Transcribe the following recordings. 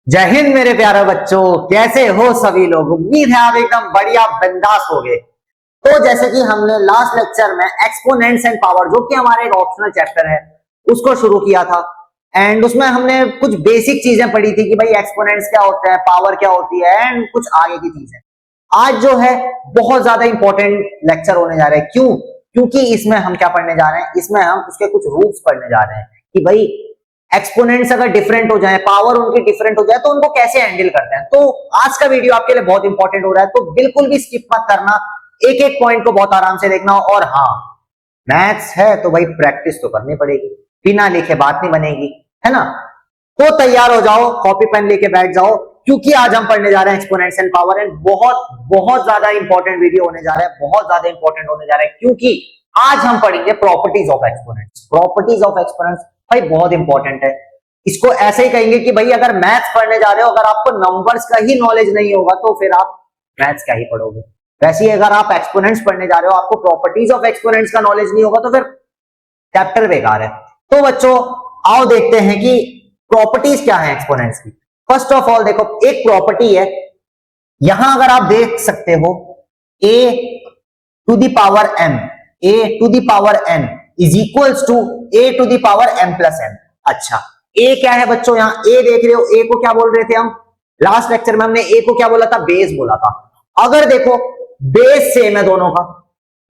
जय हिंद मेरे प्यारे बच्चों, कैसे हो सभी लोग। उम्मीद है आप एकदम बढ़िया बिंदास हो गए। तो जैसे कि हमने लास्ट लेक्चर में एक्सपोनेंट्स एंड पावर, जो कि हमारा एक ऑप्शनल चैप्टर है, उसको शुरू किया था। एंड उसमें हमने कुछ बेसिक चीजें पढ़ी थी कि भाई एक्सपोनेंट्स क्या होते हैं, पावर क्या होती है एंड कुछ आगे की चीजें। आज जो है बहुत ज्यादा इंपॉर्टेंट लेक्चर होने जा रहे हैं। क्यों? क्योंकि इसमें हम क्या पढ़ने जा रहे हैं, इसमें हम उसके कुछ रूल्स पढ़ने जा रहे हैं कि भाई एक्सपोनेंट्स अगर डिफरेंट हो जाए, पावर उनकी डिफरेंट हो जाए, तो उनको कैसे हैंडल करते हैं। तो आज का वीडियो आपके लिए बहुत इंपॉर्टेंट हो रहा है, तो बिल्कुल भी स्किप मत करना, एक एक पॉइंट को बहुत आराम से देखना। और हाँ, मैथ्स है तो भाई प्रैक्टिस तो करनी पड़ेगी, बिना लिखे बात नहीं बनेगी, है ना। तो तैयार हो जाओ, कॉपी पेन लेके बैठ जाओ, क्योंकि आज हम पढ़ने जा रहे हैं एक्सपोनेंट्स एंड पावर। एंड बहुत बहुत ज्यादा इंपॉर्टेंट वीडियो होने जा रहा है, बहुत ज्यादा इंपॉर्टेंट होने जा रहा है, क्योंकि आज हम पढ़ेंगे properties of exponents. Properties of exponents भाई बहुत इंपॉर्टेंट है। इसको ऐसे ही कहेंगे कि भाई अगर मैथ्स पढ़ने जा रहे हो, अगर आपको नंबर्स का ही नॉलेज नहीं होगा तो फिर आप मैथ्स क्या ही पढ़ोगे। वैसे ही अगर आप एक्सपोनेंट्स पढ़ने जा रहे हो, आपको प्रॉपर्टीज ऑफ एक्सपोनेंट्स का नॉलेज नहीं होगा तो फिर चैप्टर बेकार है। तो बच्चों आओ देखते हैं कि प्रॉपर्टीज क्या है एक्सपोनेंट्स की। फर्स्ट ऑफ ऑल देखो, एक प्रॉपर्टी है, यहां अगर आप देख सकते हो a to the power m, a to the power n is equals to a to the power m plus n। अच्छा, a क्या है बच्चों, यहां a देख रहे हो, a को क्या बोल रहे थे हम लास्ट लेक्चर में, हमने a को क्या बोला था, बेस बोला था। अगर देखो बेस सेम है दोनों का,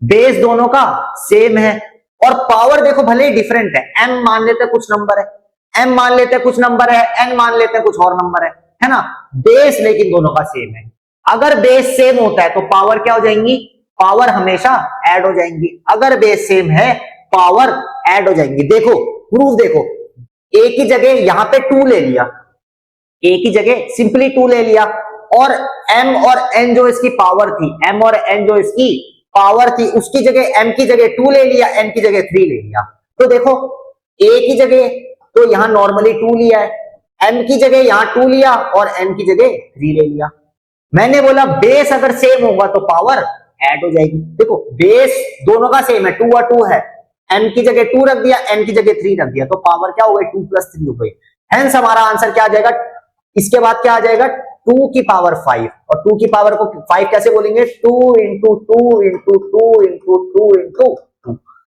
बेस दोनों का सेम है, और पावर देखो भले ही डिफरेंट है, m मान लेते हैं कुछ नंबर है, m मान लेते हैं कुछ नंबर है, n मान लेते हैं कुछ और नंबर है ना। बेस लेकिन दोनों का सेम है। अगर बेस सेम होता है तो पावर क्या हो जाएंगी, पावर हमेशा ऐड हो जाएंगी। अगर बेस सेम है पावर ऐड हो जाएंगी। देखो प्रूफ देखो, a की जगह यहां पे 2 ले लिया, a की जगह सिंपली 2 ले लिया, और m और n जो इसकी पावर थी, m और n जो इसकी पावर थी, उसकी जगह m की जगह 2 ले लिया, n की जगह 3 ले लिया। तो देखो a की जगह तो यहां नॉर्मली 2 लिया है, m की जगह यहां 2 लिया और n की जगह 3 ले लिया। मैंने बोला बेस अगर सेम होगा तो पावर ऐड हो जाएगी। देखो बेस दोनों का सेम है, 2 और 2 है, m की जगह 2 रख दिया, n की जगह 3 रख दिया, तो पावर क्या हो गई, 2 प्लस 3 हो गई। हेंस हमारा आंसर क्या आ जाएगा, इसके बाद क्या आ जाएगा, 2 की पावर 5। और 2 की पावर को 5 कैसे बोलेंगे, 2 इंटू 2 इंटू 2 इंटू 2 इंटू 2।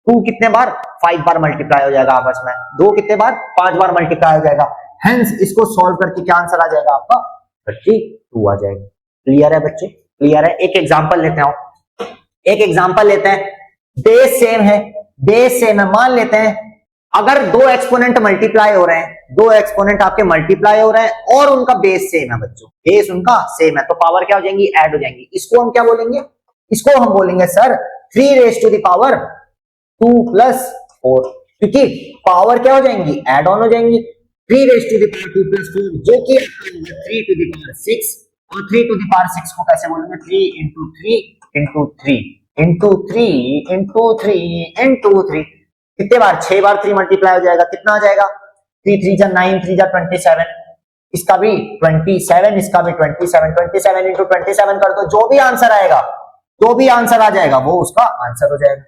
2 कितने बार, 5 बार मल्टीप्लाई हो जाएगा आपस में, 2 कितने बार, 5 बार मल्टीप्लाई हो जाएगा। हेंस इसको सॉल्व करके क्या आंसर आ जाएगा आपका, 32 आ जाएगा। क्लियर है बच्चे, क्लियर है। एक एग्जांपल लेते हैं, एक एग्जांपल लेते हैं। बेस सेम है, बेस सेम है, मान लेते हैं अगर दो एक्सपोनेंट मल्टीप्लाई हो रहे हैं, दो एक्सपोनेंट आपके मल्टीप्लाई हो रहे हैं और उनका बेस सेम है बच्चों, बेस उनका सेम है, तो पावर क्या हो जाएंगी, ऐड हो जाएंगी। इसको हम क्या बोलेंगे, इसको हम बोलेंगे sir 3 raise to the power 2 plus 4, क्योंकि पावर क्या हो जाएंगी, ऐड ऑन हो जाएंगी। 3 raise to the power 2 plus 4 जो कि 3 टू द पावर 6, और 3 टू द पावर 6 को कैसे बोलेंगे, 3 into 3 into 3 into 3 into 3 into 3। कितने बार, 6 बार 3 मल्टीप्लाई हो जाएगा, कितना आ जाएगा, 3 3 जा 9, 3 जा 27, इसका भी 27, इसका भी 27, 27 इंटू 27 कर दो, जो भी आंसर आएगा, जो भी आंसर आ जाएगा वो उसका आंसर हो जाएगा,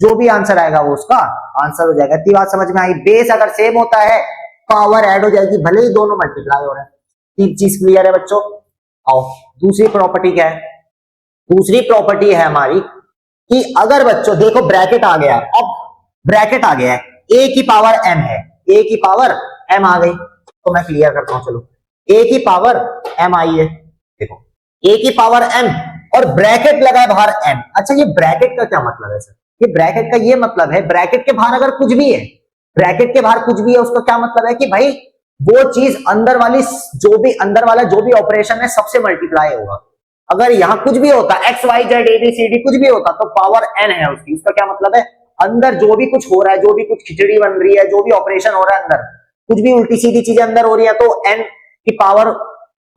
जो भी आंसर आएगा वो उसका आंसर हो जाएगा। इतनी बात समझ में आई। बेस अगर सेम होता है पावर ऐड हो जाएगी, भले ही दोनों मल्टीप्लाई हो रहे हैं। तीन चीज क्लियर है बच्चों। आओ दूसरी प्रॉपर्टी क्या है, दूसरी प्रॉपर्टी है हमारी कि अगर बच्चों देखो ब्रैकेट आ गया, अब ब्रैकेट आ गया है, a की पावर m है, a की पावर m आ गई, तो मैं क्लियर करता हूं, चलो a की पावर m आई है, देखो a की पावर m और ब्रैकेट लगा है बाहर m। अच्छा ये ब्रैकेट का क्या मतलब है सर, ये ब्रैकेट का ये मतलब है, ब्रैकेट के बाहर अगर कुछ भी है, ब्रैकेट के बाहर कुछ भी है, उसका क्या मतलब है कि भाई वो चीज अंदर वाली, जो भी अंदर वाला जो भी ऑपरेशन है सबसे मल्टीप्लाई होगा। अगर यहां कुछ भी होता, एक्स वाई जेड एबीसीडी कुछ भी होता, तो पावर n है उसकी। उसका क्या मतलब है, अंदर जो भी कुछ हो रहा है, जो भी कुछ खिचड़ी बन रही है, जो भी ऑपरेशन हो रहा है अंदर, कुछ भी उल्टी सीधी चीजें अंदर हो रही है, तो n की पावर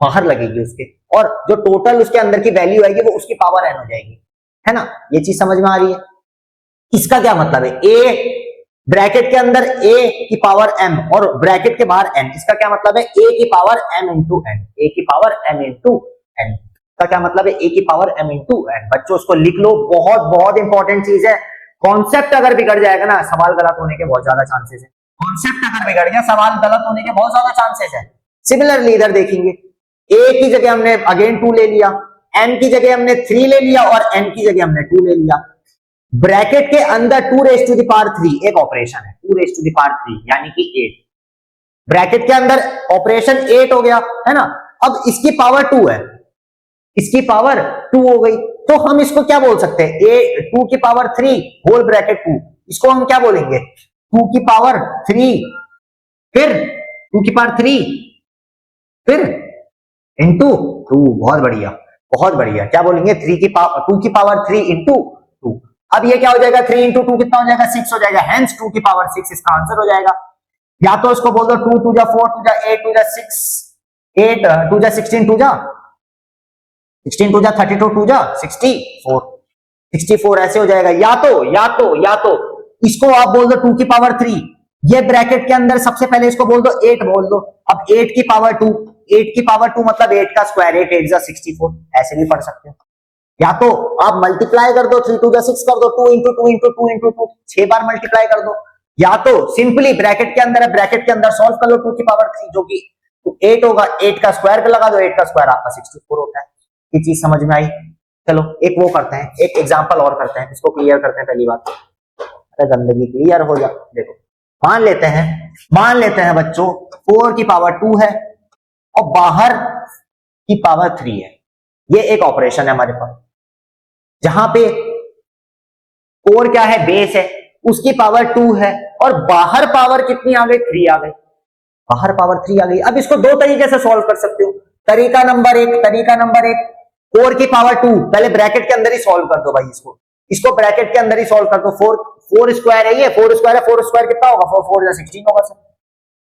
बाहर लगेगी उसके, और जो टोटल उसके अंदर की वैल्यू आएगी वो उसकी पावर n हो जाएगी, है ना। ये चीज समझ में आ रही है। इसका क्या मतलब है, a ब्रैकेट के अंदर a की पावर m और ब्रैकेट के बाहर n, इसका क्या मतलब है, a की power m into n, a की पावर m इंटू n का क्या मतलब है, a की पावर m इंटू n। बच्चों उसको लिख लो, बहुत बहुत इंपॉर्टेंट चीज है। कॉन्सेप्ट अगर बिगड़ जाएगा ना, सवाल गलत होने के बहुत ज्यादा चांसेस है। कॉन्सेप्ट अगर बिगड़ गया, सवाल गलत होने के बहुत ज्यादा चांसेस है। सिमिलरली इधर देखेंगे, a की जगह हमने अगेन 2 ले लिया, m की जगह हमने 3 ले लिया और n की जगह हमने 2 ले लिया। ब्रैकेट के अंदर 2 रेज टू द पावर 3 एक ऑपरेशन है, 2 रेज टू द पावर 3 यानी कि 8। ब्रैकेट के अंदर ऑपरेशन 8 हो गया है ना। अब इसकी पावर 2 है, इसकी पावर 2 हो गई, तो हम इसको क्या बोल सकते हैं, a 2 की पावर 3 होल ब्रैकेट 2, इसको हम क्या बोलेंगे 2 की पावर 3 फिर 2 की पावर 3 फिर इंटू 2। बहुत बढ़िया, बहुत बढ़िया। क्या बोलेंगे 3 की पावर 2 की पावर 3 इंटू 2। अब ये क्या हो जाएगा 3 इंटू 2 कितना हो जाएगा 6 हो जाएगा, हेंस 2 की पावर 6 इसका आंसर हो जाएगा। या तो इसको बोल दो 2 2 जा 4 2 जा 8 2 जा 6 8 2 जा 16 2 जा 16 2 जा 32 2 जा 64 ऐसे हो जाएगा। या तो इसको आप बोल दो 2 की पावर 3, ये ब्रैकेट के अंदर सबसे पहले इसको बोल दो 8 बोल दो। अब 8 की पावर 2, 8 की पावर 2 मतलब 8 का स्क्वायर, 8 8 जा 64, ऐसे भी पढ़ सकते हो। या तो आप मल्टीप्लाई कर दो 3 2 जा 6 कर दो, 2 इंटू 2 इंटू 2 इंटू 2 6 बार मल्टीप्लाई कर दो। या तो सिंपली ब्रैकेट के अंदर है, ब्रैकेट के अंदर सॉल्व कर लो 2 की पावर 3 जो कि 8 होगा, 8 का स्क्वायर लगा दो, 8 का स्क्वायर आपका 64 होता है। ये चीज समझ में आई। चलो एक वो करते हैं, एक एग्जांपल और करते हैं, इसको क्लियर करते हैं। पहली बात अरे गंदगी क्लियर हो जा। देखो मान लेते हैं बच्चों 4 की पावर 2 है और बाहर की पावर 3 है। ये एक ऑपरेशन है हमारे पास जहां पे 4 क्या है बेस है, उसकी पावर 2 है और बाहर पावर कितनी आ गई 3 आ गई, बाहर पावर 3 आ गई। अब इसको दो तरीके से सॉल्व कर सकते हो। तरीका नंबर एक 4 की पावर 2 पहले ब्रैकेट के अंदर ही सॉल्व कर दो भाई, इसको ब्रैकेट के अंदर ही सॉल्व कर दो। 4 स्क्वायर है, ये 4 स्क्वायर है, 4 स्क्वायर कितना होगा 4 4 16 होगा सर,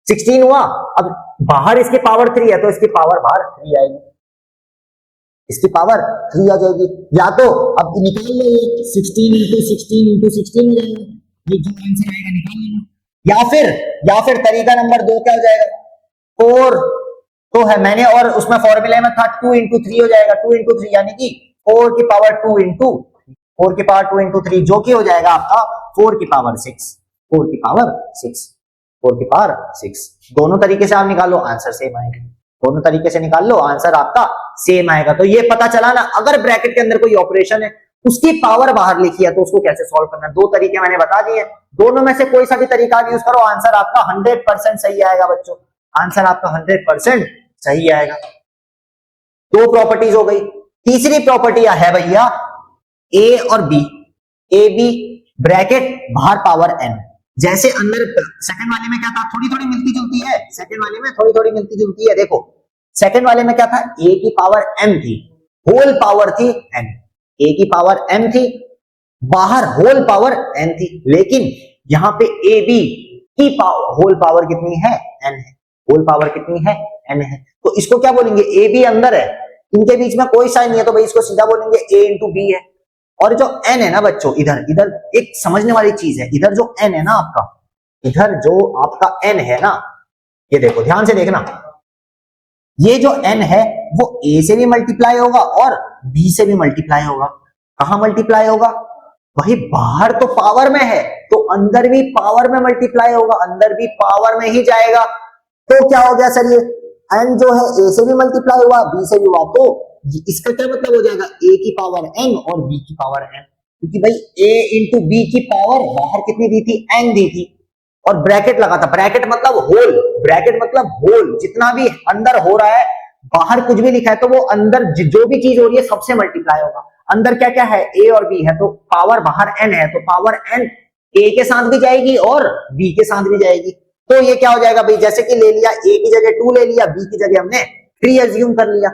16 हुआ। अब बाहर इसकी पावर 3 है तो इसकी पावर बाहर 3 आएगी, इसकी पावर 3 आ जाएगी। या तो अब निकाल लो ये 16 इंटू 16 इंटू 16 हो जाएगा, ये जो आंसर आएगा निकाल लेना। या फिर तरीका नंबर 2 क्या हो जाएगा, 4 तो है मैंने और उसमें फॉर्मूले में था 2 इंटू 3 हो जाएगा, 2 इंटू 3 यानी कि 4 की पावर 2 इंटू 3 जो कि हो जाएगा आपका 4 की पावर 6, 4 की पावर 6, 4 की पावर 6। दोनों तरीके से आप निकालो आंसर सेम आएगा, दोनों तरीके से निकाल लो आंसर आपका सेम आएगा। तो ये पता चला ना, अगर ब्रैकेट के अंदर कोई ऑपरेशन है उसकी पावर बाहर लिखी है तो उसको कैसे सॉल्व करना है। दो तरीके मैंने बता दिए, दोनों में से कोई सा भी तरीका यूज करो आंसर आपका 100% सही आएगा बच्चों, आंसर आपका 100% सही आएगा। दो प्रॉपर्टीज हो गई। तीसरी प्रॉपर्टी है भैया ए और बी, ए बी ब्रैकेट बाहर पावर एन। जैसे अंदर सेकंड वाले में क्या था, थोड़ी थोड़ी मिलती जुलती है, सेकंड वाले में थोड़ी थोड़ी मिलती जुलती है। देखो सेकंड वाले में क्या था, ए की पावर एम थी, होल पावर थी एन, ए की पावर एम थी, बाहर होल पावर एन थी। लेकिन यहां पे ए बी की होल पावर कितनी है, एन है, होल पावर कितनी है, एन है। तो इसको क्या बोलेंगे, ए बी अंदर है, इनके बीच में कोई साइन नहीं है तो भाई इसको सीधा बोलेंगे ए इंटू बी है। और जो एन है ना बच्चों, इधर एक समझने वाली चीज है, इधर जो एन है ना आपका, इधर जो आपका एन है ना, ये देखो ध्यान से देखना, ये जो एन है वो ए से भी मल्टीप्लाई होगा और बी से भी मल्टीप्लाई होगा। कहां मल्टीप्लाई होगा, वही बाहर तो पावर में है तो अंदर भी पावर में मल्टीप्लाई होगा, अंदर भी पावर में ही जाएगा। तो क्या हो गया सर, ये एन जो है ए से भी मल्टीप्लाई हुआ बी से भी हुआ, तो इसका क्या मतलब हो जाएगा, ए की पावर एन और बी की पावर एन, क्योंकि भाई ए इंटू बी की पावर बाहर कितनी दी थी, एन दी थी, और ब्रैकेट लगा था। ब्रैकेट मतलब होल, ब्रैकेट मतलब होल, जितना भी अंदर हो रहा है, बाहर कुछ भी लिखा है तो वो अंदर जो भी चीज हो रही है सबसे मल्टीप्लाई होगा। अंदर क्या क्या है, ए और बी है, तो पावर बाहर एन है, तो पावर एन ए के साथ भी जाएगी और बी के साथ भी जाएगी। तो ये क्या हो जाएगा भाई, जैसे कि ले लिया ए की जगह 2 ले लिया, बी की जगह हमने 3 एज्यूम कर लिया,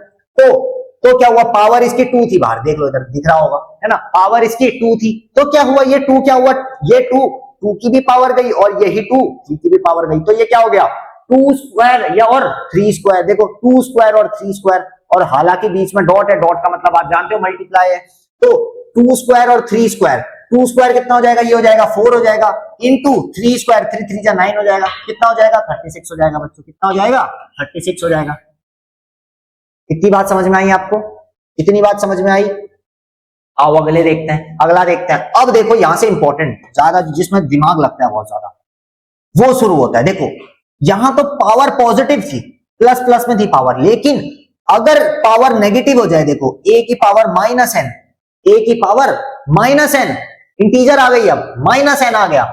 तो क्या हुआ, पावर इसकी 2 थी, बाहर देख लो इधर दिख रहा होगा है ना, पावर इसकी 2 थी। तो क्या हुआ, ये 2 क्या हुआ, ये 2 की भी पावर गई और यही 2 की भी पावर गई, तो ये क्या हो गया 2 स्क्वायर या और 3 स्क्वायर। देखो 2 स्क्वायर और 3 स्क्वायर, और हालांकि बीच में डॉट है, डॉट का मतलब आप जानते हो मल्टीप्लाई है, तो 2 स्क्वायर और 3 स्क्वायर, 2 स्क्वायर कितना हो जाएगा, ये हो जाएगा 4 हो जाएगा, इंटू 3 स्क्वायर 3 3 जा 9 हो जाएगा, कितना हो जाएगा 36 हो जाएगा बच्चों, कितना हो जाएगा 36 हो जाएगा। इतनी बात समझ में आई आपको, इतनी बात समझ में आई। आओ अगले देखते हैं, अगला देखते हैं। अब देखो यहां से इंपॉर्टेंट ज्यादा जिसमें दिमाग लगता है बहुत ज्यादा, वो शुरू होता है। देखो यहां तो पावर पॉजिटिव थी प्लस प्लस में थी पावर, लेकिन अगर पावर नेगेटिव हो जाए, देखो a की पावर माइनस एन, a की पावर माइनस एन, इंटीजर आ गई, अब माइनस एन आ गया,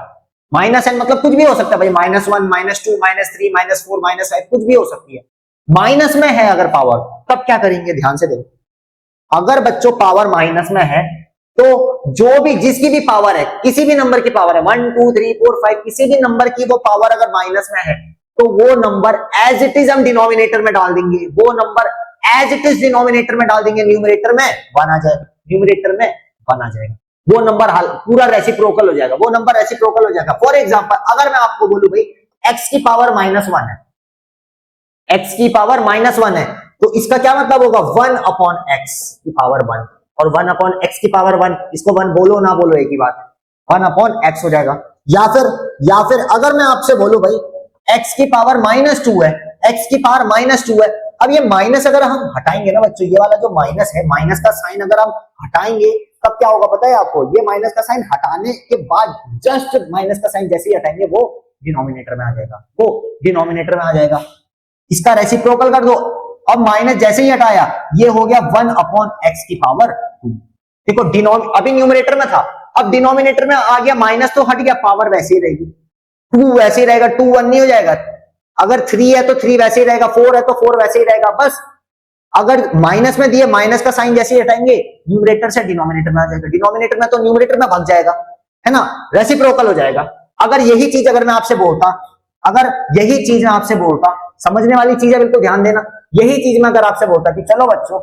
माइनस एन मतलब कुछ भी हो सकता है भाई, -1, -2, -3, -4, -5 कुछ भी हो सकती है। माइनस में है अगर पावर, तब क्या करेंगे, ध्यान से देखो, अगर बच्चों पावर माइनस में है तो जो भी जिसकी भी पावर है, किसी भी नंबर की पावर है 1 2 3 4 5 किसी भी नंबर की वो पावर अगर माइनस में है तो वो नंबर एज इट इज हम डिनोमिनेटर में डाल देंगे, वो number as it is denominator में डाल देंगे, न्यूमरेटर में 1 आ जाएगा, न्यूमरेटर में 1 आ जाएगा, वो नंबर पूरा रेसिप्रोकल हो जाएगा, वो नंबर रेसिप्रोकल हो जाएगा। फॉर एग्जांपल अगर मैं आपको बोलूं भाई x की पावर -1 है, x की पावर -1 है, तो इसका क्या मतलब होगा 1 अपॉन x की पावर 1 और 1 अपॉन x की पावर 1, इसको 1 बोलो ना बोलो एक ही बात, 1 अपॉन x हो जाएगा। या फिर अगर मैं आपसे बोलूं भाई x की पावर -2 है, x की पावर -2 है, अब ये माइनस अगर हम हटाएंगे ना बच्चों, ये वाला जो माइनस है, माइनस का साइन अगर हम हटाएंगे तब क्या होगा पता है आपको, ये माइनस का साइन हटाने के बाद जस्ट माइनस का साइन जैसे ही हटाएंगे वो डिनोमिनेटर में आ जाएगा, वो डिनोमिनेटर में आ जाएगा। इसका रेसिप्रोकल कर दो, अब माइनस जैसे ही हटाया ये हो गया 1 अपॉन x की पावर 2। देखो अभी न्यूमरेटर में था, अब डिनोमिनेटर में आ गया, माइनस तो हट गया, पावर वैसे ही रहेगी, 2 वैसे ही रहेगा, 2 1 नहीं हो जाएगा, अगर 3 है तो 3 वैसे ही रहेगा, 4 है तो 4 वैसे ही रहेगा, बस अगर माइनस में दिए माइनस का साइन जैसे ही हटाएंगे न्यूमरेटर से डिनोमिनेटर में आ जाएगा, डिनोमिनेटर में तो न्यूमरेटर में भाग जाएगा, है ना, रेसिप्रोकल हो जाएगा। अगर यही चीज अगर मैं आपसे बोलता, अगर यही चीज मैं आपसे बोलता, समझने वाली चीज है, बिल्कुल ध्यान देना, यही चीज मैं अगर आपसे बोलता कि चलो बच्चों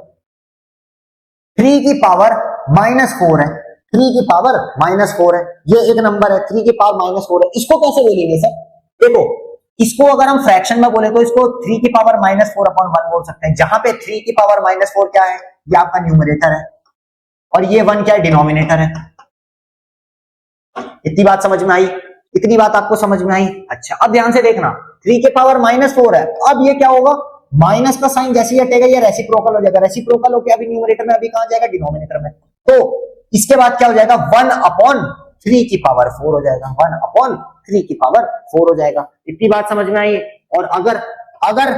3 की पावर -4 है, 3 की पावर -4 है, ये एक नंबर है 3 की पावर -4 है, इसको कैसे बोलेंगे सर, देखो इसको अगर हम फ्रैक्शन में बोले तो इसको 3 की पावर -4 अपॉन 1 बोल सकते हैं, जहां पे 3 की पावर -4 क्या है, ये आपका न्यूमरेटर है और ये 1 क्या है, डिनोमिनेटर है। इतनी बात समझ में आई, इतनी बात आपको समझ में आई? अच्छा अब ध्यान से देखना, 3 के पावर -4 है, अब ये क्या होगा, माइनस का साइन जैसे ही हटेगा ये रेसिप्रोकल हो जाएगा, रेसिप्रोकल होकर अभी न्यूमरेटर में अभी कहां जाएगा, डिनोमिनेटर में, तो इसके बाद क्या हो जाएगा 1 अपॉन 3 की पावर 4 हो जाएगा, 1 अपॉन 3 की पावर 4 हो जाएगा। इतनी बात समझ में आई? और अगर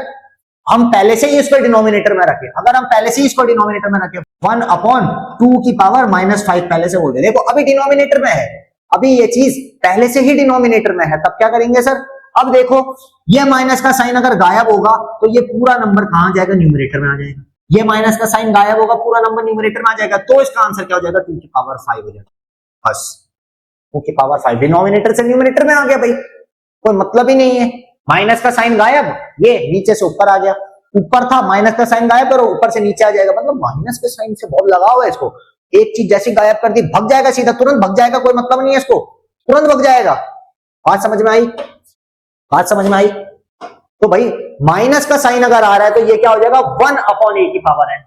हम पहले से ही इसको डिनोमिनेटर में रखें, अगर हम पहले से ही इसको डिनोमिनेटर में रखें 1 अपॉन 2 की पावर -5 पहले से बोल दे, देखो अभी डिनोमिनेटर में है, अभी ये चीज पहले से ही डिनोमिनेटर में है, तब क्या करेंगे सर, अब देखो ये माइनस का साइन अगर गायब होगा तो ये पूरा नंबर कहां जाएगा, न्यूमरेटर में आ जाएगा, ये माइनस का साइन गायब होगा पूरा नंबर न्यूमरेटर में आ जाएगा, तो इसका आंसर क्या हो जाएगा 2 की पावर 5 हो जाएगा, बस 2 की पावर 5 डिनोमिनेटर से न्यूमरेटर में आ गया भाई, कोई मतलब ही नहीं है, माइनस का साइन गायब, ये नीचे से ऊपर आ गया, ऊपर था माइनस का साइन गायब करो ऊपर से नीचे आ जाएगा, मतलब माइनस के साइन से बहुत लगाव है इसको, एक चीज जैसी गायब कर दी भग जाएगा, सीधा तुरंत भग जाएगा, कोई मतलब नहीं है इसको, तुरंत भग जाएगा। बात समझ में आई? बात समझ में आई? तो भाई माइनस का साइन अगर आ रहा है तो ये क्या हो जाएगा 1 अपॉन ए की पावर है,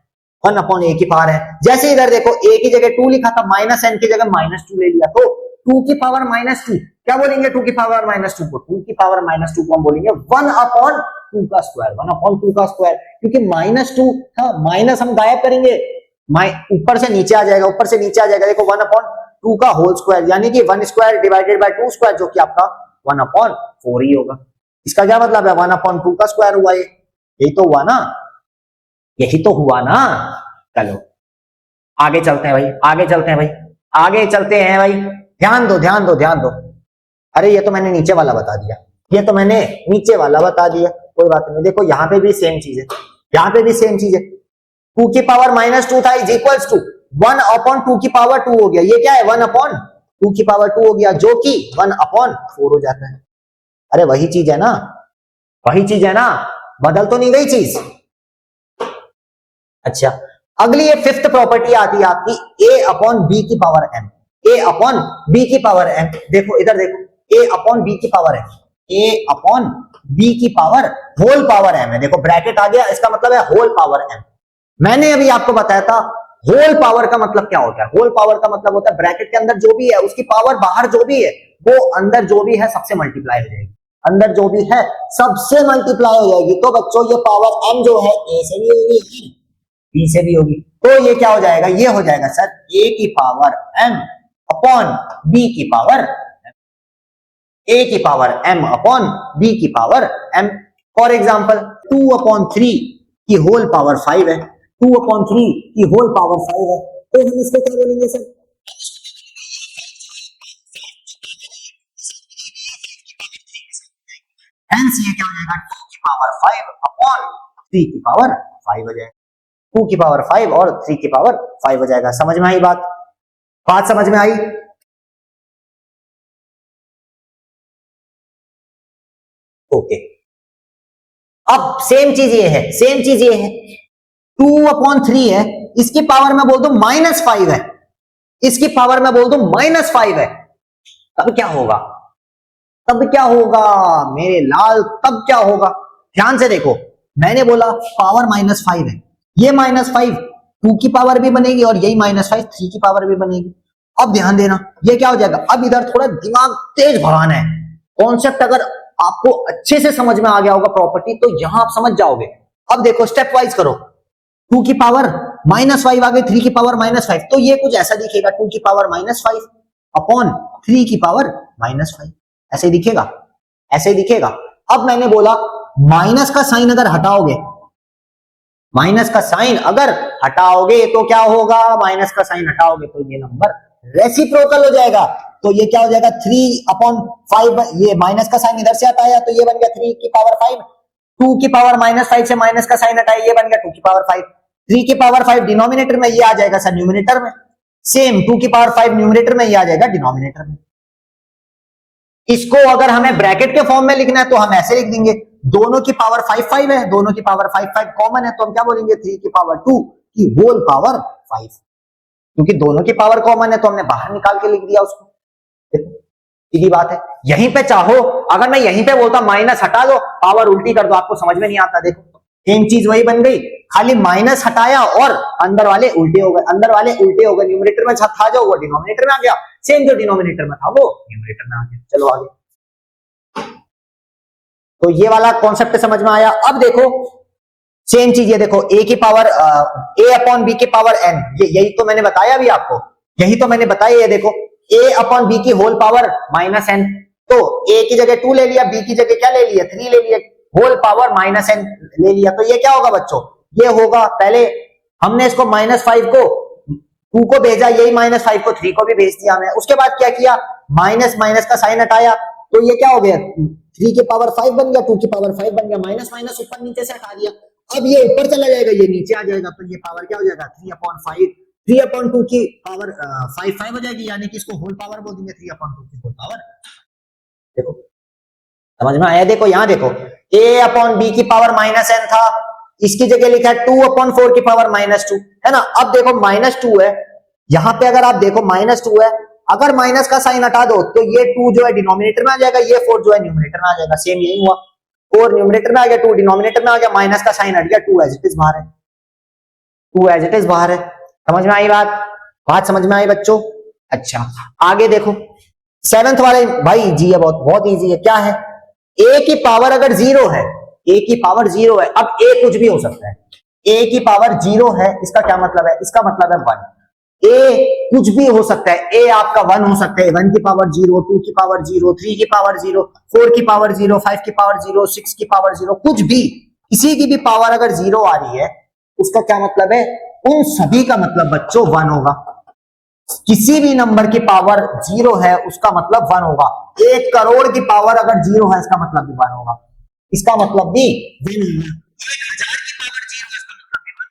1 अपॉन ए की पावर है, जैसे इधर देखो ए की जगह 2 लिखा था, माइनस एन की जगह -2 ले लिया, तो 2 की पावर -2 क्या बोलेंगे, 2 की पावर -2 को 2 की पावर -2 को हम बोलेंगे 1 अपॉन 2 का स्क्वायर, 1 अपॉन 2 का स्क्वायर, क्योंकि -2 था, माइनस हम गायब करेंगे, ऊपर से नीचे आ जाएगा, ऊपर से नीचे आ जाएगा, देखो 1 अपॉन 2 का होल स्क्वायर, यानी कि 1 स्क्वायर डिवाइडेड बाय 2 स्क्वायर, जो कि आपका 1 अपॉन 4 ही होगा। इसका क्या मतलब है, 1 अपॉन 2 का स्क्वायर हुआ, ये यही तो हुआ ना, यही तो हुआ ना। चलो आगे चलते हैं भाई, आगे चलते हैं भाई, आगे चलते हैं भाई, ध्यान दो ध्यान दो ध्यान दो, अरे ये तो मैंने नीचे वाला बता दिया, ये तो मैंने नीचे वाला बता दिया, कोई बात नहीं, देखो यहाँ पे भी सेम चीज है, यहाँ पे भी सेम चीज है, 2 की पावर -2 था इज इक्वल्स टू 1 अपॉन 2 की पावर 2 हो गया, ये क्या है 1 अपॉन 2 की पावर 2 हो गया, जो कि 1 अपॉन 4 हो जाता है। अरे वही चीज है ना, वही चीज है ना, बदल तो नहीं गई चीज। अच्छा अगली ये 5th प्रॉपर्टी आती है आपकी a अपॉन बी की power m, a upon B की पावर m, देखो इधर देखो a अपॉन बी की power m, a upon B की पावर होल पावर m है, देखो ब्रैकेट आ गया, इसका मतलब है होल पावर m। मैंने अभी आपको बताया था होल पावर का मतलब क्या होता है, होल पावर का मतलब होता है ब्रैकेट के अंदर जो भी है उसकी पावर बाहर जो भी है वो अंदर जो भी है सबसे मल्टीप्लाई हो जाएगी, अंदर जो भी है सबसे मल्टीप्लाई हो जाएगी, तो बच्चों ये पावर m जो है a से भी होगी b से भी होगी, तो ये क्या हो जाएगा, ये हो जाएगा सर a की पावर m अपॉन b की पावर a की पावर m अपॉन b की पावर m। फॉर एग्जाम्पल 2/3 की होल पावर 5 है, 2/3 की होल पावर 5 है, तो हम इसको क्या बोलेंगे सर? हेंस ये क्या हो जाएगा? 2 की पावर 5 अपॉन 3 की पावर 5 हो जाएगा। 2 की पावर 5 और 3 की पावर 5 हो जाएगा। समझ में आई बात? बात समझ में आई? ओके। अब सेम चीज ये है, सेम चीज ये है, 2/3 है, इसकी पावर में बोल दो -5 है, इसकी पावर में बोल दो -5 है, तब क्या होगा? तब क्या होगा मेरे लाल? तब क्या होगा? ध्यान से देखो, मैंने बोला पावर -5 है, ये -5 2 की पावर भी बनेगी और यही -5 3 की पावर भी बनेगी। अब ध्यान देना, ये क्या हो जाएगा? अब इधर थोड़ा दिमाग तेज भगाना है। कॉन्सेप्ट अगर आपको अच्छे से समझ में आ गया होगा प्रॉपर्टी, तो यहां आप समझ जाओगे। अब देखो, स्टेप वाइज करो। 2 की पावर -5 आ गई, 3 की पावर -5, तो ये कुछ ऐसा दिखेगा, 2 की पावर -5 अपॉन 3 की पावर -5, ऐसे दिखेगा, ऐसे दिखेगा। अब मैंने बोला माइनस का साइन अगर हटाओगे, माइनस का साइन अगर हटाओगे तो क्या होगा? माइनस का साइन हटाओगे तो ये नंबर रेसिप्रोकल हो जाएगा। तो ये क्या हो जाएगा? 3/5, ये माइनस का साइन इधर से हटाया तो ये बन गया 3 की पावर 5, 2 की पावर -5 से माइनस का साइन हटाया, ये बन गया 2 की पावर 5, 3 की पावर 5 डिनोमिनेटर में, ये आ जाएगा सर न्यूमिनेटर में। सेम 2 की पावर 5 न्यूमिनेटर में, ये आ जाएगा डिनोमिनेटर में। इसको अगर हमें ब्रैकेट के फॉर्म में लिखना है तो हम ऐसे लिख देंगे, दोनों की पावर 5 है, दोनों की पावर 5 कॉमन है, तो हम क्या बोलेंगे? 3 की पावर 2 की होल पावर 5, क्योंकि दोनों की पावर कॉमन है तो हमने बाहर निकाल के लिख दिया उसको। सीधी बात है। यहीं पे चाहो, अगर मैं यहीं पे बोलता माइनस हटा दो, पावर उल्टी कर दो, आपको समझ में नहीं आता। देखो सेम चीज वही बन गई, खाली माइनस हटाया और अंदर वाले उल्टे हो गए, अंदर वाले उल्टे हो गए। न्यूमरेटर में था जो, वो डिनोमिनेटर में आ गया, सेम जो डिनोमिनेटर में था वो न्यूमरेटर में आ गया। चलो आगे। तो ये वाला कॉन्सेप्ट समझ में आया। अब देखो सेम चीज, ये देखो a की पावर a/b की पावर n, यही तो मैंने बताया अभी आपको, यही तो मैंने बताया। ये देखो a/b की होल पावर -n, तो a की जगह 2 ले लिया, b की जगह क्या ले लिया? 3 ले लिया, होल पावर -n ले लिया, तो ये क्या होगा बच्चों? ये होगा, पहले हमने इसको -5 को 2 को भेजा, यही -5 को 3 को भी भेज दिया हमने। उसके बाद क्या किया? माइनस माइनस का साइन हटाया, तो ये क्या हो गया? 3 की पावर 5 बन गया, 2 की पावर 5 बन गया, माइनस माइनस ऊपर नीचे से हटा दिया। अब ये ऊपर चला जाएगा, ये नीचे आ जाएगा, तो ये पावर क्या हो जाएगा? 3/5, 3/2 की पावर 5 हो जाएगी, यानी कि इसको होल पावर बोल देंगे, 3/2 की होल पावर। देखो समझ में आया? देखो यहां देखो, a/b की पावर -n था, इसकी जगह लिखा है 2/4 की पावर -2, है ना। अब देखो -2 है, यहां पे अगर आप देखो -2 है, अगर माइनस का साइन हटा दो तो ये 2 जो है डिनोमिनेटर में आ जाएगा, ये 4 जो है न्यूमरेटर में आ जाएगा। सेम यही हुआ, 4 न्यूमरेटर में आ गया, 2 डिनोमिनेटर में आ गया, माइनस का साइन हट गया, 2 एज इट इज बाहर है, 2 एज इट इज बाहर है। समझ में आई बात? बात समझ में आई बच्चों? अच्छा आगे देखो, 7th वाले भाई जी है, बहुत बहुत इजी है। क्या है? a की पावर अगर 0 है, a की पावर 0 है, अब a कुछ भी हो सकता है, a की पावर 0 है, इसका क्या मतलब है? इसका मतलब है 1। a कुछ भी हो सकता है, a आपका 1 हो सकता है, 1 की पावर 0, 2 की पावर 0, 3 की पावर 0, 4 की पावर 0, 5 की पावर 0, 6 की पावर 0, कुछ भी, किसी की भी पावर अगर 0 आ रही है, उसका क्या मतलब है? उन सभी का मतलब बच्चों 1 होगा। किसी भी नंबर की पावर 0 है, उसका मतलब 1 होगा। 1 करोड़ की पावर अगर 0 है, इसका मतलब भी 1 होगा, इसका मतलब भी 1 होगा। 1000 की पावर 0 है, इसका मतलब भी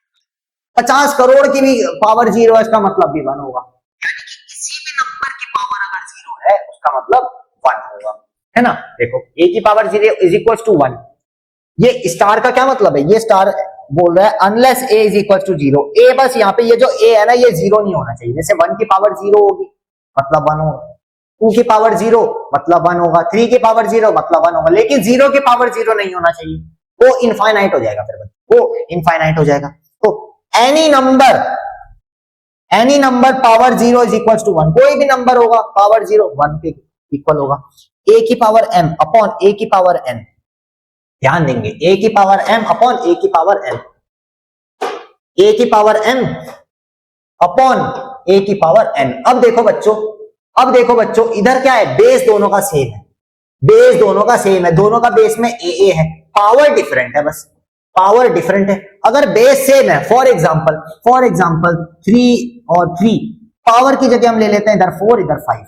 1, 50 करोड़ की भी पावर 0 है, इसका मतलब भी 1 होगा। यानी कि किसी भी नंबर की पावर अगर 0 है, उसका मतलब 1 होगा, है ना। देखो a की पावर 0 इज इक्वल टू 1, ये स्टार का क्या मतलब है? ये स्टार बोल रहा है unless a is equal to 0, a बस यहाँ पे ये जो a है ना, ये 0 नहीं होना चाहिए। जैसे 1 की पावर 0 होगी मतलब 1 होगा, 2 की पावर 0 मतलब 1 होगा, 3 की पावर 0 मतलब 1 होगा, लेकिन 0 की पावर 0 नहीं होना चाहिए, वो इनफाइनाइट हो जाएगा, फिर वो इनफाइनाइट हो जाएगा। तो any number power 0 is equal to 1, कोई भी नंबर होगा पावर 0 1 के इक्वल होगा। a की पावर m अपॉन a की पावर n, ध्यान देंगे, a की पावर m अपॉन a की पावर n, a की पावर m अपॉन a की पावर n। अब देखो बच्चों, इधर क्या है? बेस दोनों का सेम है, बेस दोनों का सेम है, दोनों का बेस में a है, पावर डिफरेंट है बस। पावर डिफरेंट है। अगर बेस सेम है, फॉर एग्जाम्पल 3 और 3, पावर की जगह हम ले लेते हैं इधर 4 इधर 5,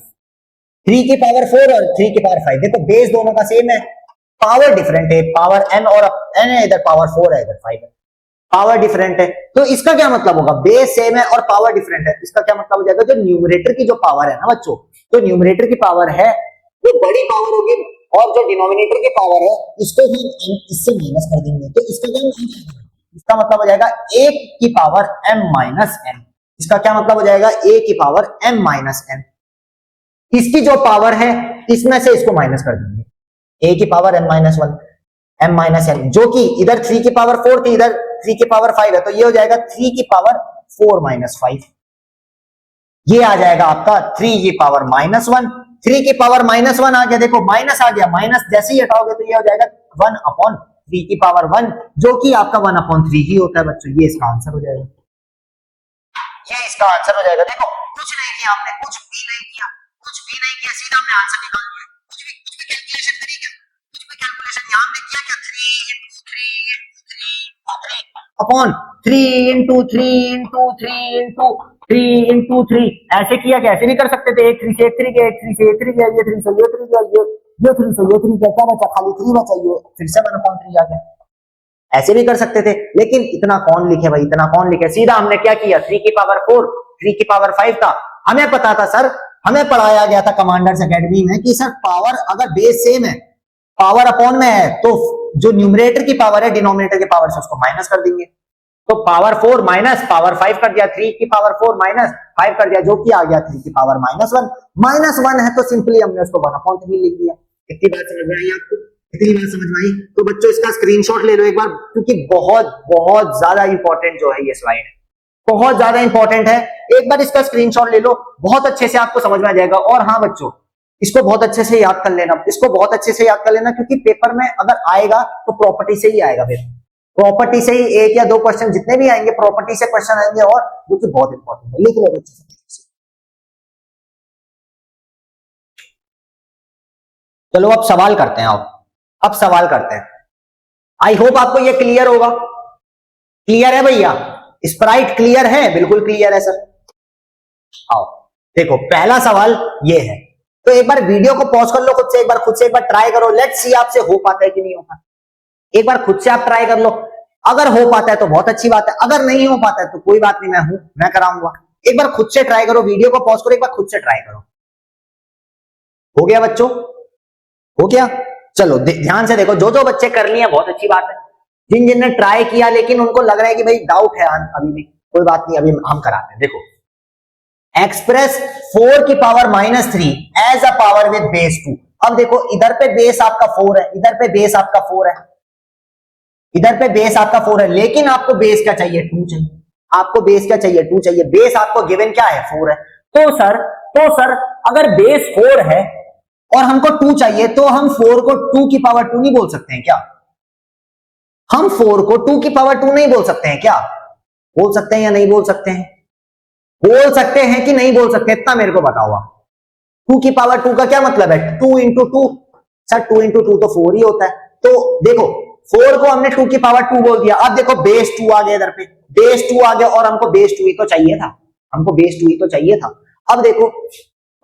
3 की पावर 4 और 3 की पावर 5। देखो बेस दोनों का सेम है, पावर डिफरेंट है, पावर n और n है, इधर पावर 4 है इधर 5 है, पावर डिफरेंट है। तो इसका क्या मतलब होगा, बेस सेम है और पावर डिफरेंट है, इसका क्या मतलब हो जाएगा, जो न्यूमरेटर की जो पावर है ना बच्चों, तो न्यूमरेटर की पावर है वो बड़ी पावर होगी और जो डिनोमिनेटर की पावर है इसको हम इससे माइनस कर देंगे, तो इसका क्या मतलब, इसका मतलब हो जाएगा a की पावर m माइनस n। इसका क्या मतलब हो जाएगा, a की पावर m माइनस n। इसकी जो पावर है इसमें से इसको माइनस कर देंगे, a की power m minus 1 m minus n, जो कि इधर 3 की पावर 4 थी, इधर 3 की पावर 5 है, तो ये हो जाएगा 3 की पावर 4 माइनस 5। ये आ जाएगा आपका 3 की पावर माइनस 1। 3 की पावर माइनस 1 आ गया, देखो माइनस आ गया, माइनस जैसे ही हटाओगे तो ये हो जाएगा 1 अपॉन 3 की पावर 1, जो कि आपका 1 अपॉन 3 ही होता है बच्चों। ये इसका आंसर हो जाएगा, ये इसका आंसर हो जाएगा। देखो कुछ नहीं किया हमने, कुछ भी नहीं किया, सीधा हमने आंसर निकाल दिया। कुछ भी कैलकुलेशन करी क्या, कुछ भी कैलकुलेशन यहाँ हमने किया क्या, 3 upon 3 into 3 into 3 into 3 into 3 ऐसे किया क्या, ऐसे नहीं कर सकते थे, 1 3 से 1 3 गया, 1 3 से 1 3 गया, ये 3 से ये 3 गया, ये 3 से ये 3 गया, क्या बचा, खाली 3 बचा, ये फिर से 1 अपॉन 3 आ गया। ऐसे भी कर सकते थे, लेकिन इतना कौन लिखे भाई, इतना कौन लिखे। सीधा हमने क्या किया, 3 की पावर 4 3 की पावर 5 था, हमें पता था सर, हमें पढ़ाया गया था कमांडर्स एकेडमी में कि सर पावर अगर बेस सेम है, पावर अपॉन में है, तो जो न्यूमरेटर की पावर है डिनोमिनेटर की पावर से उसको माइनस कर देंगे। तो पावर 4 माइनस पावर 5 कर दिया, 3 की पावर 4 माइनस 5 कर दिया, जो कि आ गया 3 की पावर माइनस 1। माइनस 1 है तो सिंपली हमने उसको 1 अपॉन 3 लिख दिया। इतनी बात समझ में आई आपको, इतनी बात समझ में आई? तो बच्चों इसका स्क्रीनशॉट ले लो एक बार, क्योंकि बहुत बहुत ज्यादा इंपॉर्टेंट जो है ये स्लाइड, बहुत ज्यादा इंपॉर्टेंट है। एक बार इसका स्क्रीनशॉट ले लो, बहुत अच्छे से आपको समझ में आ जाएगा। और हाँ बच्चों, इसको बहुत अच्छे से याद कर लेना, इसको बहुत अच्छे से याद कर लेना, क्योंकि पेपर में अगर आएगा तो प्रॉपर्टी से ही आएगा। फिर प्रॉपर्टी से ही 1 या 2 क्वेश्चन जितने भी आएंगे प्रॉपर्टी से क्वेश्चन आएंगे, और जो कि बहुत इंपॉर्टेंट है। लिख लो अच्छे से। चलो अब सवाल करते हैं, अब सवाल करते हैं। आई होप आपको ये क्लियर होगा। क्लियर है भैया? स्प्राइट क्लियर है? बिल्कुल क्लियर है सर। आओ देखो, पहला सवाल ये है, तो एक बार वीडियो को पॉज कर लो, खुद से एक बार ट्राई करो। लेट्स सी आपसे हो पाता है कि नहीं हो पाता। एक बार खुद से आप ट्राई कर लो, अगर हो पाता है तो बहुत अच्छी बात है, अगर नहीं हो पाता है तो कोई बात नहीं, मैं कराऊंगा। एक बार खुद से ट्राई करो, वीडियो को पॉज करो, एक बार खुद से ट्राई करो। हो गया बच्चों? हो गया? चलो ध्यान से देखो, जो जो बच्चे कर लिए बहुत अच्छी बात है। जिन जिनने ट्राई किया लेकिन उनको लग रहा है कि भाई डाउट है अभी भी, कोई बात नहीं, अभी हम कराते हैं। देखो, एक्सप्रेस 4 की power minus 3 as a power with base 2। अब देखो इधर पे बेस आपका 4 है, इधर पे बेस आपका 4 है, इधर पे बेस आपका 4 है, लेकिन आपको बेस क्या चाहिए, 2 चाहिए। आपको बेस क्या चाहिए, 2 चाहिए। बेस आपको गिवन क्या है, 4 है। तो सर अगर बेस 4 है और हमको 2 चाहिए, तो हम 4 को 2 की पावर 2 नहीं बोल सकते हैं क्या? हम 4 को 2 की पावर 2 नहीं बोल सकते हैं क्या? बोल सकते हैं या नहीं बोल सकते हैं? बोल सकते हैं कि नहीं बोल सकते, इतना मेरे को बताओ आप। 2 की पावर 2 का क्या मतलब है, 2 इंटू 2। सर 2 इंटू 2 तो 4 ही होता है। तो देखो 4 को हमने 2 की पावर 2 बोल दिया। अब देखो बेस 2 आ गया, इधर पे बेस 2 आ गया, और हमको बेस 2 ही तो चाहिए था, हमको बेस 2 ही तो चाहिए था। अब देखो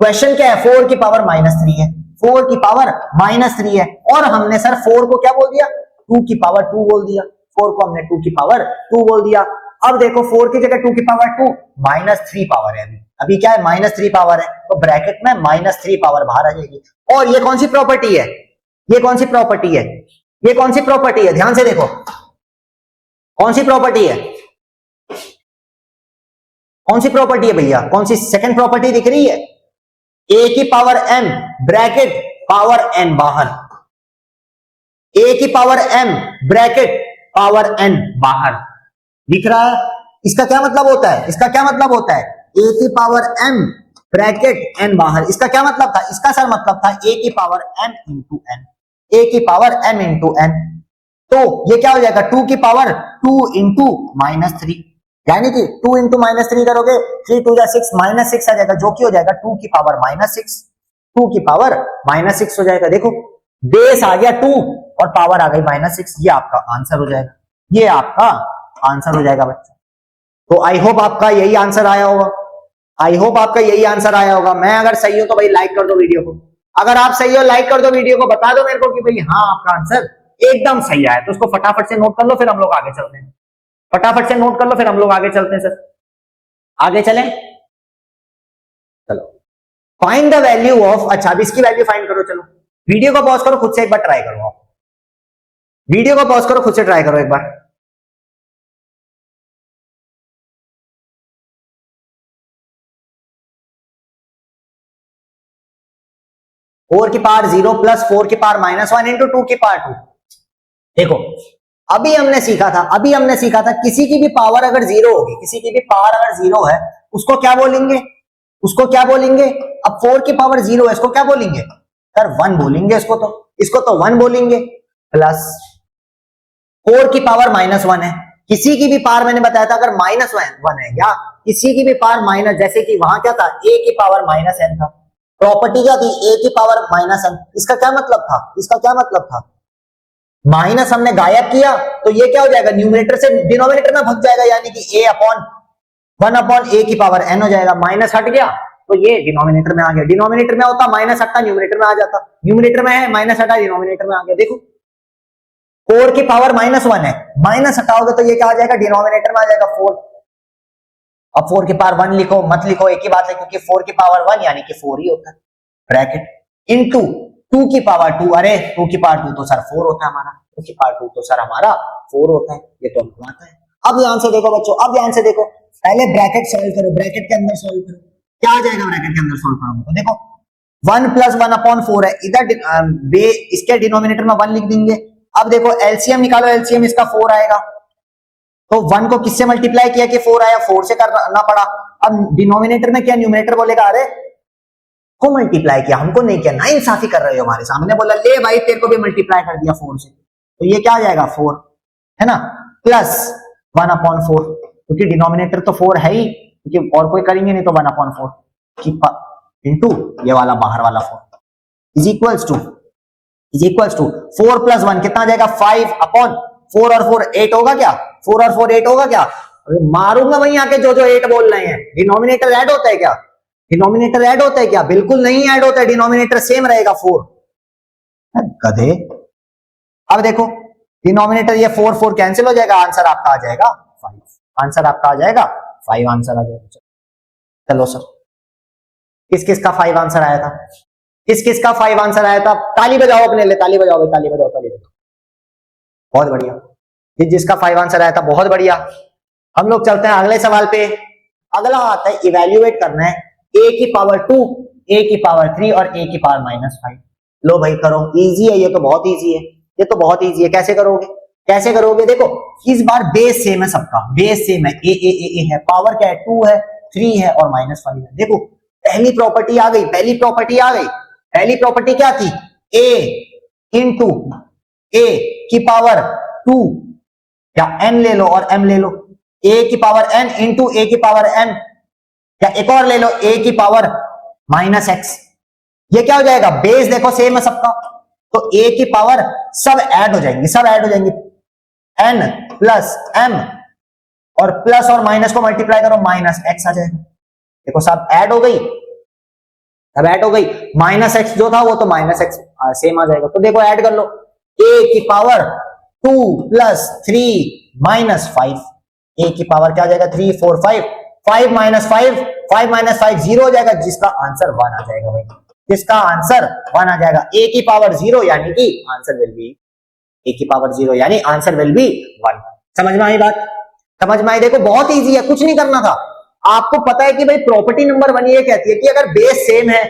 क्वेश्चन क्या है, 4 की पावर माइनस 3 है, 4 की पावर माइनस 3 है, और हमने सर 4 को क्या बोल दिया, 2 की पावर 2 बोल दिया। 4 को हमने 2 की पावर 2 बोल दिया। अब देखो 4 की जगह 2 की पावर 2, माइनस 3 पावर है, अभी क्या है, माइनस 3 पावर है, तो ब्रैकेट में माइनस 3 पावर बाहर आ जाएगी। और ये कौन सी प्रॉपर्टी है, ये कौन सी प्रॉपर्टी है, ये कौन सी प्रॉपर्टी है, ध्यान से देखो कौन सी प्रॉपर्टी है, कौन सी प्रॉपर्टी है भैया, कौन सी सेकंड प्रॉपर्टी दिख रही है, a की power m bracket power n बाहर, a की power m bracket power n बाहर दिख रहा है। इसका क्या मतलब होता है, इसका क्या मतलब होता है, a की पावर m ब्रैकेट n बाहर। इसका क्या मतलब था, इसका सर मतलब था a की power m into n, a की पावर m इंटू n। तो ये क्या हो जाएगा, 2 की पावर 2 इंटू माइनस 3, यानी कि 2 इंटू माइनस 3 करोगे 3 2 6 माइनस 6 आ जाएगा, जो कि हो जाएगा 2 की पावर माइनस 6, 2 की पावर माइनस 6 हो जाएगा। देखो बेस आ गया 2 और पावर आ गई माइनस 6, ये आपका आंसर हो जाएगा। ये आपका आंसर हो जाएगा बच्चा। तो आई होप आपका यही आंसर आया होगा, आई होप आपका यही आंसर आया होगा। मैं अगर सही हो तो भाई लाइक कर दो वीडियो को, अगर आप सही हो लाइक कर दो वीडियो को, बता दो मेरे को कि भाई हाँ आपका आंसर एकदम सही आया। तो उसको फटाफट से नोट कर लो, फिर हम लोग आगे चलते हैं। फटाफट से नोट कर लो, फिर हम लोग आगे चलते हैं सर। आगे चलें, चलो। फाइंड द वैल्यू ऑफ, अच्छा अब इसकी वैल्यू फाइंड करो। चलो वीडियो को पॉज करो, खुद से एक बार ट्राई करो। आप वीडियो को पॉज करो, खुद से ट्राई करो एक बार। 4 की पावर 0 प्लस 4 की पावर -1 इंटू 2 की पावर 2। देखो अभी हमने सीखा था किसी की भी पावर अगर 0 होगी, किसी की भी पावर अगर 0 है उसको क्या बोलेंगे, उसको क्या बोलेंगे। अब 4 की पावर 0 है, इसको क्या बोलेंगे सर 1 बोलेंगे। इसको तो 1 बोलेंगे। प्लस 4 की पावर -1 है, किसी की भी पावर मैंने बताया था अगर -1 है या किसी की भी पावर माइनस, जैसे कि वहां क्या था a की पावर -n था, प्रॉपर्टी क्या थी a की पावर -n। इसका क्या मतलब था, माइनस हमने गायब किया तो ये क्या हो जाएगा, न्यूमरेटर से डिनोमिनेटर में भग जाएगा, यानी कि a अपॉन 1 अपॉन a की पावर n हो जाएगा। माइनस हट गया तो ये डिनोमिनेटर में आ गया, डिनोमिनेटर में होता माइनस हटता न्यूमरेटर में आ जाता, न्यूमरेटर में है माइनस हटा डिनोमिनेटर में आ गया। देखो 4 की पावर -1 है, माइनस हटाओगे तो ये क्या आ जाएगा, डिनोमिनेटर में आ जाएगा 4। अब 4 की पावर 1 लिखो मत लिखो, एक ही बात है, क्योंकि 4 की पावर 1 यानी कि 4 ही होता है, ब्रैकेट इनटू 2 की पावर 2, अरे 2 की पावर 2 तो सर 4 होता है हमारा, 2 की पावर 2 तो सर हमारा 4 होता है, ये तो हमको आता है। अब ध्यान से देखो बच्चों, अब ध्यान से देखो, पहले ब्रैकेट सॉल्व करो, ब्रैकेट के अंदर सॉल्व करो, क्या आ जाएगा ब्रैकेट के अंदर सॉल्व करोगे तो देखो 1 प्लस 1 अपॉन 4 है, इधर इसके डिनोमिनेटर में 1 लिख देंगे। अब देखो एलसीएम निकालो, एलसीएम इसका 4 आएगा, तो 1 को किससे मल्टीप्लाई किया कि 4 आया, 4 से करना पड़ा। अब डिनोमिनेटर में क्या, न्यूमरेटर बोलेगा अरे को मल्टीप्लाई किया, हमको नहीं किया, नाइंसाफी कर रहे हो हमारे सामने, बोला ले भाई तेरे को भी मल्टीप्लाई कर दिया 4 से, तो ये क्या आ जाएगा 4 है ना, प्लस 1 अपॉन 4, क्योंकि डिनोमिनेटर तो 4 है ही, क्योंकि और कोई करेंगे नहीं, तो 1 अपॉन 4 इंटू ये वाला बाहर वाला 4 इज इक्वल्स टू 4 प्लस 1 कितना आ जाएगा 5 अपॉन 4 और 4 8 होगा क्या, 4 और 4 8 होगा क्या, मारूंगा वहीं आके जो 8 बोल रहे हैं। डिनोमिनेटर ऐड होता है क्या, डिनोमिनेटर ऐड होता है क्या, बिल्कुल नहीं ऐड होता है, डिनोमिनेटर सेम रहेगा 4। गधे। अब देखो डिनोमिनेटर ये 4 4 कैंसिल हो जाएगा, आंसर आपका आ जाएगा 5, आंसर आपका आ जाएगा 5, आंसर आ जाएगा। चलो सर किस किस का 5 आंसर आया था, किस किस का 5 आंसर आया था, ताली बजाओ अपने लिए, ताली बजाओ भाई, ताली बजाओ, ताली बजाओ, बहुत बढ़िया। जिसका 5 आंसर आया था बहुत बढ़िया। हम लोग चलते हैं अगले सवाल पे। अगला आता है इवेल्युएट करना है a की पावर 2, a की पावर 3 और a की पावर -5। लो भाई करो, इजी है, ये तो बहुत इजी है, ये तो बहुत इजी है। कैसे करोगे, कैसे करोगे, देखो इस बार बेस सेम है, सबका बेस सेम है, ए है, पावर क्या है 2 है, 3 है और -5 है। देखो पहली प्रॉपर्टी आ गई, पहली प्रॉपर्टी आ गई, पहली प्रॉपर्टी क्या थी, a इंटू a की पावर 2 या n ले लो और m ले लो, a की पावर n इंटू a की पावर m, या एक और ले लो a की पावर -x। ये क्या हो जाएगा, बेस देखो सेम है सबका, तो a की पावर सब ऐड हो जाएंगे, सब ऐड हो जाएंगे, n प्लस m और प्लस और माइनस को मल्टीप्लाई करो -x आ जाएगा। देखो सब ऐड हो गई, अब ऐड हो गई, -x जो था वो तो -x सेम आ जाएगा। तो देखो ऐड कर लो, a की पावर 2 प्लस 3 -5, a की पावर क्या आ जाएगा 3 4 5, 5 -5 5 -5 0 हो जाएगा, जिसका आंसर 1 आ जाएगा भाई, जिसका आंसर 1 आ जाएगा। a की पावर 0 यानी कि आंसर विल बी, a की पावर 0 यानी आंसर विल बी 1। समझ में आई बात, समझ में आई। देखो बहुत इजी है, कुछ नहीं करना था, आपको पता है कि भाई प्रॉपर्टी नंबर 1 ये कहती है कि अगर बेस सेम है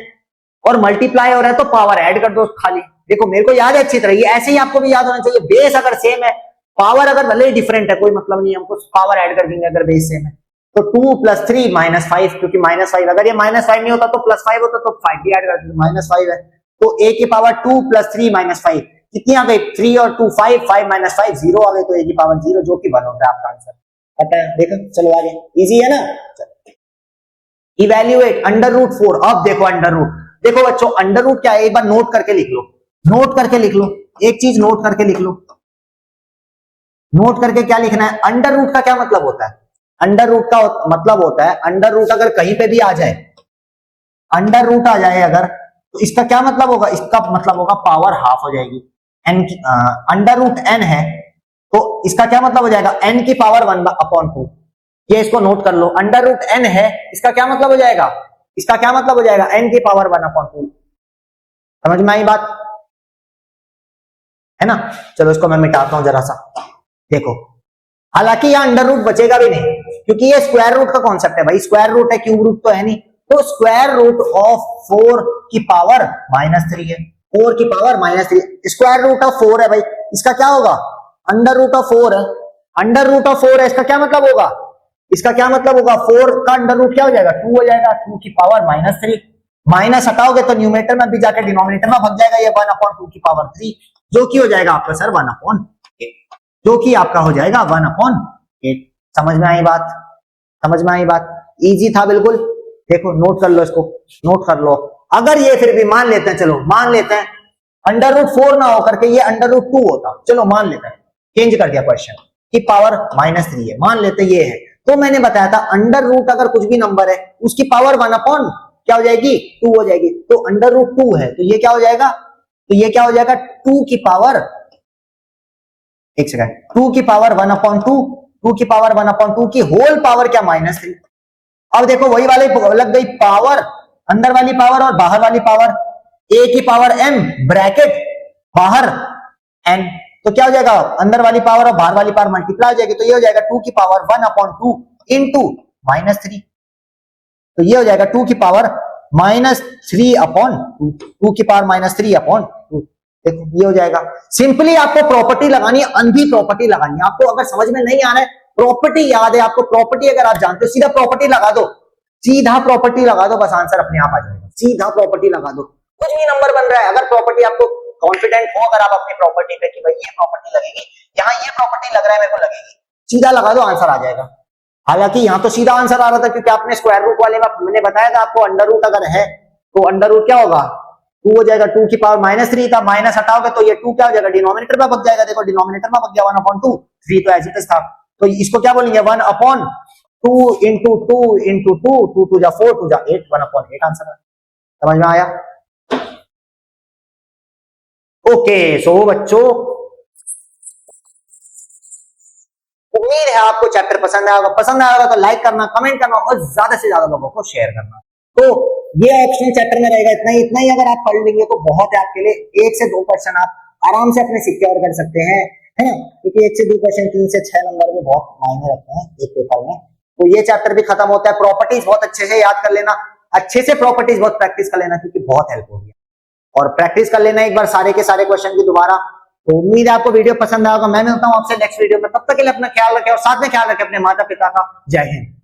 और मल्टीप्लाई हो रहा है तो पावर ऐड कर दो खाली। देखो मेरे को याद है अच्छी तरह, ये ऐसे ही आपको भी याद होना चाहिए, बेस अगर सेम है, पावर अगर भले डिफरेंट है कोई मतलब नहीं, हमको पावर ऐड कर देंगे अगर बेस सेम है। तो 2 प्लस 3 -5, क्योंकि -5 अगर ये -5 नहीं होता तो +5 होता, तो 5 भी ऐड कर देते, -5 है, तो a की पावर 2 प्लस 3 -5 कितनी आ गई, 3 और 2 5, 5 -5 0 आ गई, तो a की पावर 0 जो कि 1 होता है आपका आंसर। पता है, देखो चलो आगे, इजी है ना। इवेल्युएट √4, अब देखो अंडर रूट, देखो बच्चों अंडर रूट क्या है, एक बार नोट करके लिख लो, नोट करके लिख लो, एक चीज नोट करके लिख लो, नोट करके क्या लिखना है, अंडर रूट का क्या मतलब होता है, अंडर रूट का मतलब होता है, अंडर रूट अगर कहीं पे भी आ जाए, अंडर रूट आ जाए अगर, तो इसका क्या मतलब होगा, इसका मतलब होगा पावर हाफ हो जाएगी। एन अंडर रूट एन है तो इसका क्या मतलब हो जाएगा, एन की पावर 1/2। ये इसको नोट कर लो, अंडर रूट एन है, इसका क्या मतलब हो जाएगा, इसका क्या मतलब हो जाएगा, एन की पावर 1/2। समझ में आई बात है ना। चलो इसको मैं मिटाता हूं जरा सा, देखो हालांकि यहां अंडर रूट बचेगा भी नहीं क्योंकि ये स्क्वायर रूट का कॉन्सेप्ट है भाई, स्क्वायर रूट है, क्यूब रूट तो है नहीं, तो स्क्वायर रूट ऑफ 4 की पावर -3 है, 4 की पावर -3, स्क्वायर रूट ऑफ 4 है भाई, इसका क्या होगा, अंडर रूट ऑफ 4 है, अंडर रूट ऑफ 4 है, इसका क्या मतलब होगा, इसका क्या मतलब होगा, 4 का अंडर रूट क्या हो जाएगा, 2 हो जाएगा, 2 की पावर -3, माइनस हटाओगे तो न्यूमरेटर में भी जाकर डिनोमिनेटर में भग जाएगा, ये 1/2 की पावर 3, जो कि हो जाएगा आपका सर 1/8, जो कि आपका हो जाएगा 1/8। समझ में आई बात, समझ में आई बात, इजी था बिल्कुल। देखो नोट कर लो इसको, नोट कर लो। अगर ये फिर भी मान लेते हैं, चलो मान लेते हैं अंडर रूट 4 ना होकर के ये अंडर रूट 2 होता, चलो मान लेते हैं, चेंज कर दिया क्वेश्चन की पावर -3 है, मान लेते ये है, तो मैंने बताया था अंडर रूट अगर कुछ भी नंबर है उसकी पावर 1/, क्या हो जाएगी, 2 हो जाएगी, तो अंडर रूट 2 है तो ये क्या हो जाएगा, तो ये क्या हो जाएगा, 2 की पावर, एक सेकंड, 2 की पावर 1/2, 2 की पावर 1/2 की होल पावर क्या, -3। अब देखो वही वाले लग गई पावर, अंदर वाली पावर और बाहर वाली पावर, a की पावर m ब्रैकेट बाहर n, तो क्या हो जाएगा, अंदर वाली पावर और बाहर वाली पावर मल्टीप्लाई हो जाएगी, तो ये हो जाएगा 2 की पावर 1/2 इंटू -3, तो ये हो जाएगा 2 की पावर -3/2, 2 की पावर -3/2, देखो ये हो जाएगा। सिंपली आपको प्रॉपर्टी लगानी है, अंधी प्रॉपर्टी लगानी है आपको, अगर समझ में नहीं आ रहा है प्रॉपर्टी याद है आपको, प्रॉपर्टी अगर आप जानते हो सीधा प्रॉपर्टी लगा दो, सीधा प्रॉपर्टी लगा दो, बस आंसर अपने आप आ जाएगा, सीधा प्रॉपर्टी लगा दो, कुछ भी नंबर बन रहा है, अगर प्रॉपर्टी आपको कॉन्फिडेंट हो अगर आप अपनी प्रॉपर्टी पे कि भाई ये प्रॉपर्टी लगेगी, यहाँ ये प्रॉपर्टी लग रहा है मेरे को लगेगी, सीधा लगा दो आंसर आ जाएगा। हालांकि यहाँ तो सीधा आंसर आ रहा था क्योंकि आपने स्क्वायर रूट वाले में मैंने बताया था आपको, अंडर रूट अगर है तो अंडर रूट क्या होगा, 2 हो जाएगा, 2 की पावर -3 था, माइनस हटाओगे तो ये 2 क्या हो जाएगा, डिनोमिनेटर में भग जाएगा, देखो डिनोमिनेटर में भग गया 1/2, 3 तो एज इट इज था, तो इसको क्या बोलेंगे 1/2 इंटू 2 इंटू 2, 2 2 जा 4, 2 जा 8, 1/8 आंसर है। समझ में आया। ओके सो बच्चों उम्मीद है आपको चैप्टर पसंद आएगा, पसंद आएगा तो लाइक करना, कमेंट करना और ज्यादा से ज्यादा लोगों को शेयर करना। तो ये ऑप्शनल चैप्टर में रहेगा इतना ही अगर आप पढ़ लेंगे तो बहुत है आपके लिए, 1 से 2 क्वेश्चन आप आराम से अपने सिक्योर कर सकते हैं, है ना, क्योंकि 1 से 2 क्वेश्चन 3 से 6 नंबर में बहुत मायने रखते हैं एक पेपर में। तो ये चैप्टर भी खत्म होता है, प्रॉपर्टीज बहुत अच्छे से याद कर लेना, अच्छे से प्रॉपर्टीज बहुत प्रैक्टिस कर लेना क्योंकि बहुत हेल्प होगी, और प्रैक्टिस कर लेना एक बार सारे के सारे क्वेश्चन की दोबारा। तो उम्मीद है आपको वीडियो पसंद आएगा, मैं मिलता हूं आपसे नेक्स्ट वीडियो में, तब तक के लिए अपना ख्याल रखें और साथ में ख्याल रखें अपने माता पिता का। जय हिंद।